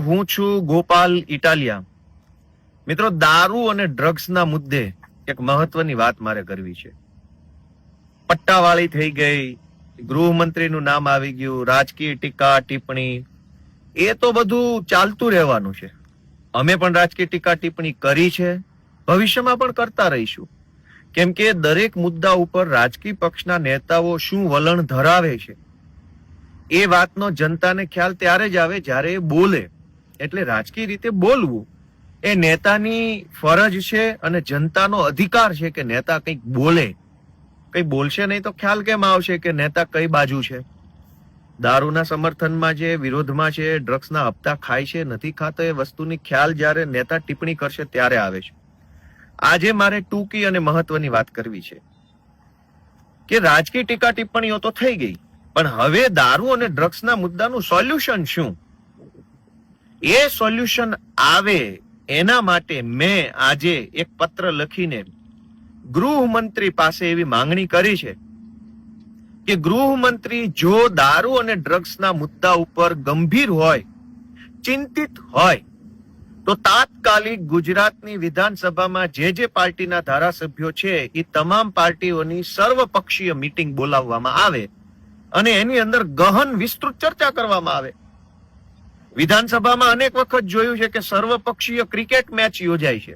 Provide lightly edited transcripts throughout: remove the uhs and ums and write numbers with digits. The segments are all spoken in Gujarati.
હું છું ગોપાલ ઇટાલિયા. મિત્રો, દારૂ અને ડ્રગ્સના મુદ્દે એક મહત્વની વાત મારે કરવી છે. પટ્ટાવાળી થઈ ગઈ, ગૃહમંત્રીનું નામ આવી ગયું, રાજકીય ટીકા ટિપ્પણી, એ તો બધું ચાલતું રહેવાનું છે. અમે પણ રાજકીય ટીકા ટિપ્પણી કરી છે, ભવિષ્યમાં પણ કરતા રહીશું. કેમ કે દરેક મુદ્દા ઉપર રાજકીય પક્ષના નેતાઓ શું વલણ ધરાવે છે એ વાતનો જનતાને ખ્યાલ ત્યારે જ આવે જ્યારે એ બોલે. એટલે રાજકીય રીતે બોલવું એ નેતાની ફરજ છે અને જનતાનો અધિકાર છે કે નેતા કંઈક બોલે. કંઈ બોલશે નહીં તો ખ્યાલ કેમ આવશે કે નેતા કઈ બાજુ છે? દારૂના સમર્થનમાં છે, વિરોધમાં છે, ડ્રગ્સના હપ્તા ખાય છે, નથી ખાતો, એ વસ્તુની ખ્યાલ જ્યારે નેતા ટિપ્પણી કરશે ત્યારે આવે છે. આજે મારે ટૂંકી અને મહત્વની વાત કરવી છે કે રાજકીય ટીકા ટિપ્પણીઓ તો થઈ ગઈ, પણ હવે દારૂ અને ડ્રગ્સના મુદ્દાનું સોલ્યુશન શું? એ સોલ્યુશન આવે એના માટે મેં આજે એક પત્ર લખીને ગૃહમંત્રી પાસે એવી માંગણી કરી છે કે ગૃહમંત્રી જો દારૂ અને ડ્રગ્સના મુદ્દા ઉપર ગંભીર હોય, ચિંતિત હોય, તો તાત્કાલિક ગુજરાતની વિધાનસભામાં જે પાર્ટીના ધારાસભ્યો છે એ તમામ પાર્ટીઓની સર્વપક્ષીય મીટિંગ બોલાવવામાં આવે અને એની અંદર ગહન વિસ્તૃત ચર્ચા કરવામાં આવે. વિધાનસભામાં અનેક વખત જોયું છે કે સર્વપક્ષીય ક્રિકેટ મેચ યોજાય છે,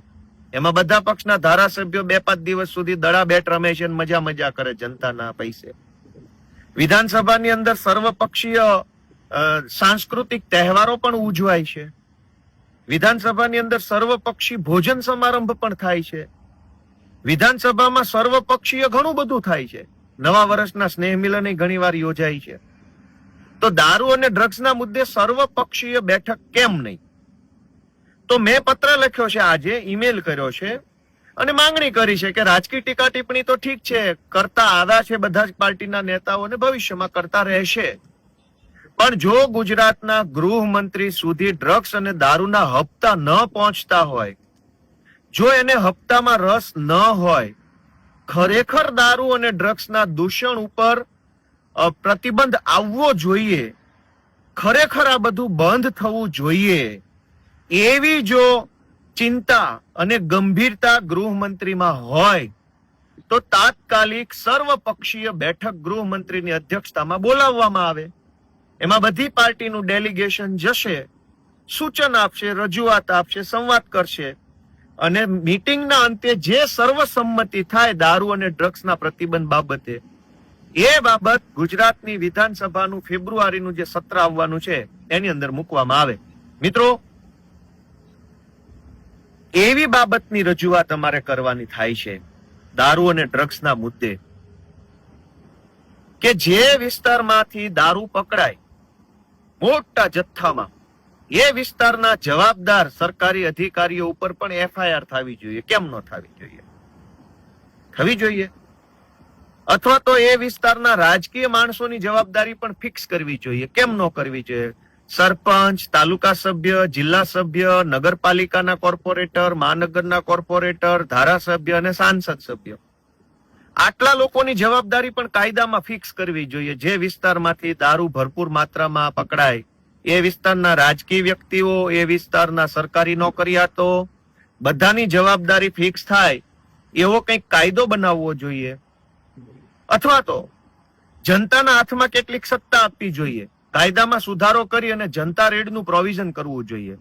એમાં બધા પક્ષના ધારાસભ્યો 2-5 દિવસ સુધી દડા બેટ રમે છે, મજા કરે જનતાના પૈસે. વિધાનસભાની અંદર સર્વપક્ષીય સાંસ્કૃતિક તહેવારો પણ ઉજવાય છે. વિધાનસભાની અંદર સર્વપક્ષી ભોજન સમારંભ પણ થાય છે. વિધાનસભામાં સર્વપક્ષીય ઘણું બધું થાય છે. નવા વર્ષના સ્નેહ મિલન ઘણી વાર યોજાય છે. તો દારૂ અને ડ્રગ્સના મુદ્દે સર્વપક્ષીય બેઠક કેમ નહીં? તો મેં પત્ર લખ્યો છે, આજે ઈમેલ કર્યો છે અને માંગણી કરી છે કે રાજકીય ટીકા ટિપ્પણી તો ઠીક છે, કરતા આવ્યા છે બધા જ પાર્ટીના નેતાઓને, ભવિષ્યમાં કરતા રહેશે. પણ જો ગુજરાતના ગૃહમંત્રી સુધી ડ્રગ્સ અને દારૂના હપ્તા ન પહોંચતા હોય, જો એને હપ્તામાં રસ ન હોય, ખરેખર દારૂ અને ડ્રગ્સના દૂષણ ઉપર પ્રતિબંધ આવવો જોઈએ, ખરેખર આ બધું બંધ થવું જોઈએ, એવી જો ચિંતા અને ગંભીરતા ગૃહમંત્રીમાં હોય તો તાત્કાલિક સર્વપક્ષીય બેઠક ગૃહમંત્રીની અધ્યક્ષતામાં બોલાવવામાં આવે. એમાં બધી પાર્ટીનું ડેલિગેશન જશે, સૂચન આપશે, રજૂઆત આપશે, સંવાદ કરશે અને મીટિંગના અંતે જે સર્વસંમતિ થાય દારૂ અને ડ્રગ્સના પ્રતિબંધ બાબતે, એ બાબત ગુજરાતની વિધાનસભાનું ફેબ્રુઆરીનું જે સત્ર આવવાનું છે એની અંદર મૂકવામાં આવે. મિત્રો, એવી બાબતની રજૂઆત અમારે કરવાની થાય છે દારૂ અને ડ્રગ્સના મુદ્દે કે જે વિસ્તારમાંથી દારૂ પકડાય મોટા જથ્થામાં, એ વિસ્તારના જવાબદાર સરકારી અધિકારીઓ ઉપર પણ એફઆઈઆર થવી જોઈએ. કેમ ન થવી જોઈએ? થવી જોઈએ. અથવા તો એ વિસ્તારના રાજકીય માણસોની જવાબદારી પણ ફિક્સ કરવી જોઈએ. કેમ ન કરવી જોઈએ? સરપંચ, તાલુકા સભ્ય, જિલ્લા સભ્ય, નગરપાલિકાના કોર્પોરેટર, મહાનગરના કોર્પોરેટર, ધારાસભ્ય અને સાંસદ સભ્ય, આટલા લોકોની જવાબદારી પણ કાયદામાં ફિક્સ કરવી જોઈએ. જે વિસ્તારમાંથી દારૂ ભરપૂર માત્રામાં પકડાય, એ વિસ્તારના રાજકીય વ્યક્તિઓ, એ વિસ્તારના સરકારી નોકરિયાતો, બધાની જવાબદારી ફિક્સ થાય એવો કંઈક કાયદો બનાવવો જોઈએ. અથવા તો જનતાના હાથમાં કેટલીક સત્તા આપવી જોઈએ. કાયદામાં સુધારો કરી અને જનતા રેડનું પ્રોવિઝન કરવું જોઈએ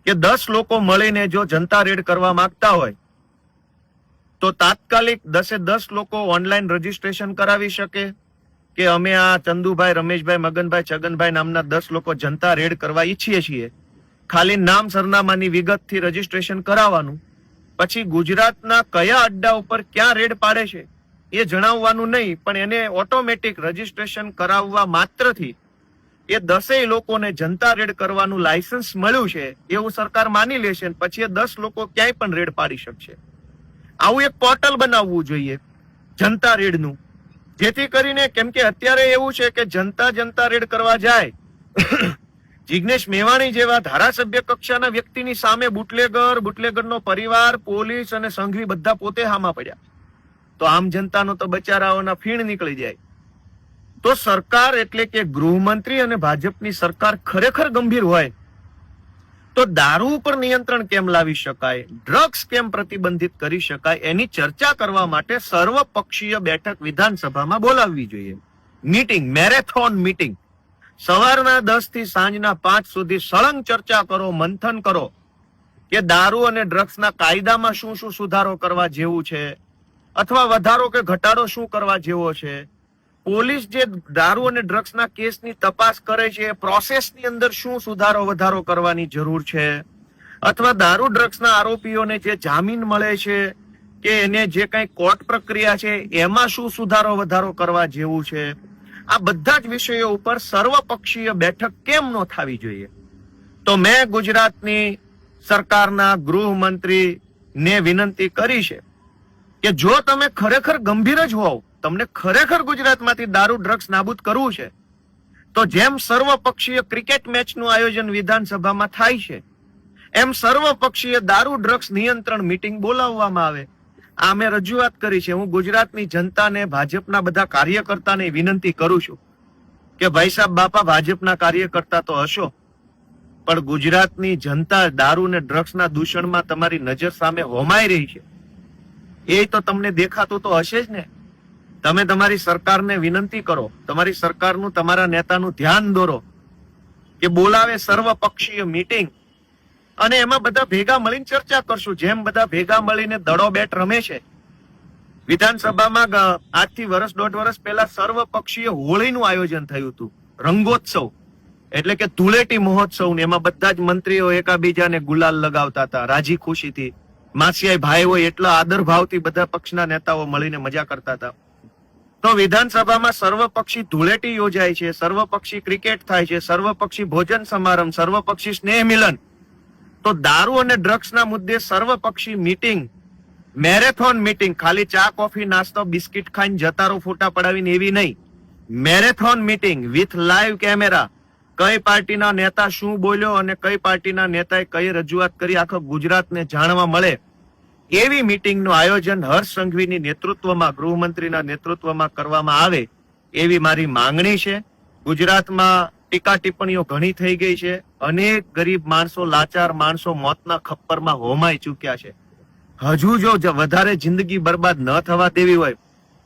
કે 10 લોકો મળીને જો જનતા રેડ કરવા માંગતા હોય તો તાત્કાલિક 10 લોકો ઓનલાઈન રજીસ્ટ્રેશન કરાવી શકે કે અમે આ ચંદુભાઈ, રમેશભાઈ, મગનભાઈ, છગનભાઈ નામના 10 લોકો જનતા રેડ કરવા ઈચ્છીએ છીએ. ખાલી નામ સરનામાની વિગતથી રજીસ્ટ્રેશન કરાવવાનું. પછી ગુજરાતના કયા અડ્ડા ઉપર ક્યાં રેડ પાડે છે એ જણાવવાનું નહીં, પણ એને ઓટોમેટિક રજીસ્ટ્રેશન કરાવવા માત્રથી એ 10 લોકોને જનતા રેડ કરવાનું લાયસન્સ મળ્યું છે એવું સરકાર માની લેશે. પછી એ 10 લોકો ક્યાંય પણ રેડ પાડી શકશે. આવું એક પોર્ટલ બનાવવું જોઈએ જનતા રેડનું, જેથી કરીને, કેમ કે અત્યારે એવું છે કે જનતા રેડ કરવા જાય, જિગ્નેશ મેવાણી જેવા ધારાસભ્ય કક્ષાના વ્યક્તિની સામે બુટલેગરનો પરિવાર, પોલીસ અને સંઘવી બધા પોતે હામાં પડ્યા, તો આમ જનતાનો તો બચારાઓના ફીણ નીકળી જાય. તો સરકાર એટલે કે ગૃહમંત્રી અને ભાજપની સરકાર ખરેખર ગંભીર હોય તો દારૂ ઉપર નિયંત્રણ કેમ લાવી શકાય, ડ્રગ્સ કેમ પ્રતિબંધિત કરી શકાય, એની ચર્ચા કરવા માટે સર્વપક્ષીય બેઠક વિધાનસભામાં બોલાવવી જોઈએ. મીટિંગ, મેરેથોન મીટિંગ, સવારના 10 થી સાંજના 5 સુધી સળંગ ચર્ચા કરો, મંથન કરો કે દારૂ અને ડ્રગ્સના કાયદામાં શું શું સુધારો કરવા જેવું છે, અથવા વધારો કે ઘટાડો શું કરવા જેવો છે. પોલીસ જે દારૂ અને ડ્રગ્સના કેસની તપાસ કરે છે એ પ્રોસેસની અંદર શું સુધારો વધારો કરવાની જરૂર છે, અથવા દારૂ ડ્રગ્સના આરોપીઓને જે જામીન મળે છે કે એને જે કઈ કોર્ટ પ્રક્રિયા છે એમાં શું સુધારો વધારો કરવા જેવું છે. આ બધા જ વિષયો ઉપર સર્વપક્ષીય બેઠક કેમ ન થવી જોઈએ. તો મેં ગુજરાતની સરકારના ગૃહમંત્રીને વિનંતી કરી છે કે જો તમે ખરેખર ગંભીર જ હોવ, તમને ખરેખર ગુજરાતમાંથી દારૂ ડ્રગ્સ નાબૂદ કરવું છે, તો જેમ સર્વપક્ષીય ક્રિકેટ મેચનું આયોજન વિધાનસભામાં થાય છે એમ સર્વપક્ષીય દારૂ ડ્રગ્સ નિયંત્રણ મીટિંગ બોલાવવામાં આવે. આ મેં રજૂઆત કરી છે. હું ગુજરાતની જનતાને, ભાજપના બધા કાર્યકર્તાને વિનંતી કરું છું કે ભાઈ સાહેબ બાપા, ભાજપના કાર્યકર્તા તો હશો, પણ ગુજરાતની જનતા દારૂ ને ડ્રગ્સના દૂષણમાં તમારી નજર સામે હોમાઈ રહી છે, એ તો તમને દેખાતું તો હશે જ ને. તમે તમારી સરકારને વિનંતી કરો, તમારી સરકારનું, તમારા નેતાનું ધ્યાન દોરો કે બોલાવે સર્વપક્ષીય મીટિંગ અને એમાં બધા ભેગા મળીને ચર્ચા કરશું. જેમ બધા ભેગા મળીને દડો બેટ રમે છે. વિધાનસભામાં આજથી વર્ષ, 1.5 વર્ષ પહેલા સર્વપક્ષીય હોળીનું આયોજન થયું હતું, રંગોત્સવ એટલે કે ધૂળેટી મહોત્સવ. એમાં બધા જ મંત્રીઓ એકાબીજાને ગુલાલ લગાવતા હતા રાજી ખુશીથી. માસિયાઈ ભાઈ હોય એટલા આદર ભાવથી બધા પક્ષના નેતાઓ મળીને મજા કરતા હતા. તો વિધાનસભામાં સર્વપક્ષી ધૂળેટી યોજાય છે, સર્વપક્ષી ક્રિકેટ થાય છે, સર્વપક્ષી ભોજન સમારંભ, સર્વપક્ષી સ્નેહ મિલન. તો દારૂ અને ડ્રગ્સના મુદ્દે સર્વપક્ષી મીટિંગ, મેરેથોન મીટિંગ, ખાલી ચા કોફી નાસ્તો બિસ્કિટ ખાઈને જતા રહો ફોટા પડાવીને એવી નહીં. Marathon meeting with live camera, કઈ પાર્ટીના નેતા શું બોલ્યો અને કઈ પાર્ટીના નેતાએ કઈ રજૂઆત કરી આખો ગુજરાતને જાણવા મળે એવી મીટિંગનું આયોજન હર્ષ સંઘવીની નેતૃત્વમાં, ગૃહમંત્રીના નેતૃત્વમાં કરવામાં આવે એવી મારી માંગણી છે. ગુજરાતમાં ટીકા ટિપ્પણીઓ ઘણી થઈ ગઈ છે. અનેક ગરીબ માણસો, લાચાર માણસો મોતના ખપ્પરમાં હોમાઈ ચૂક્યા છે. હજુ જો વધારે જિંદગી બરબાદ ન થવા દેવી હોય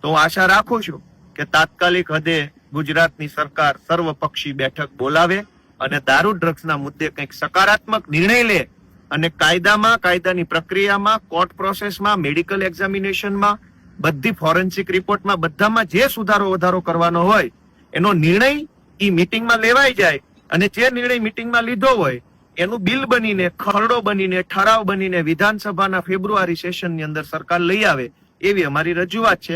તો હું આશા રાખું છું કે તાત્કાલિક હદે ગુજરાતની સરકાર સર્વપક્ષી બેઠક બોલાવે અને દારૂ ડ્રગ્સના મુદ્દે કંઈક સકારાત્મક નિર્ણય લે અને કાયદામાં, કાયદાની પ્રક્રિયામાં, કોર્ટ પ્રોસેસમાં, મેડિકલ એક્ઝામિનેશનમાં, બધી ફોરેન્સિક રિપોર્ટમાં, બધામાં જે સુધારો વધારો કરવાનો હોય એનો નિર્ણય ઈ મીટિંગમાં લેવાઈ જાય અને જે નિર્ણય મીટિંગમાં લીધો હોય એનું બિલ બનીને, ખરડો બનીને, ઠરાવ બનીને વિધાનસભાના ફેબ્રુઆરી સેશનની અંદર સરકાર લઈ આવે એવી અમારી રજૂઆત છે.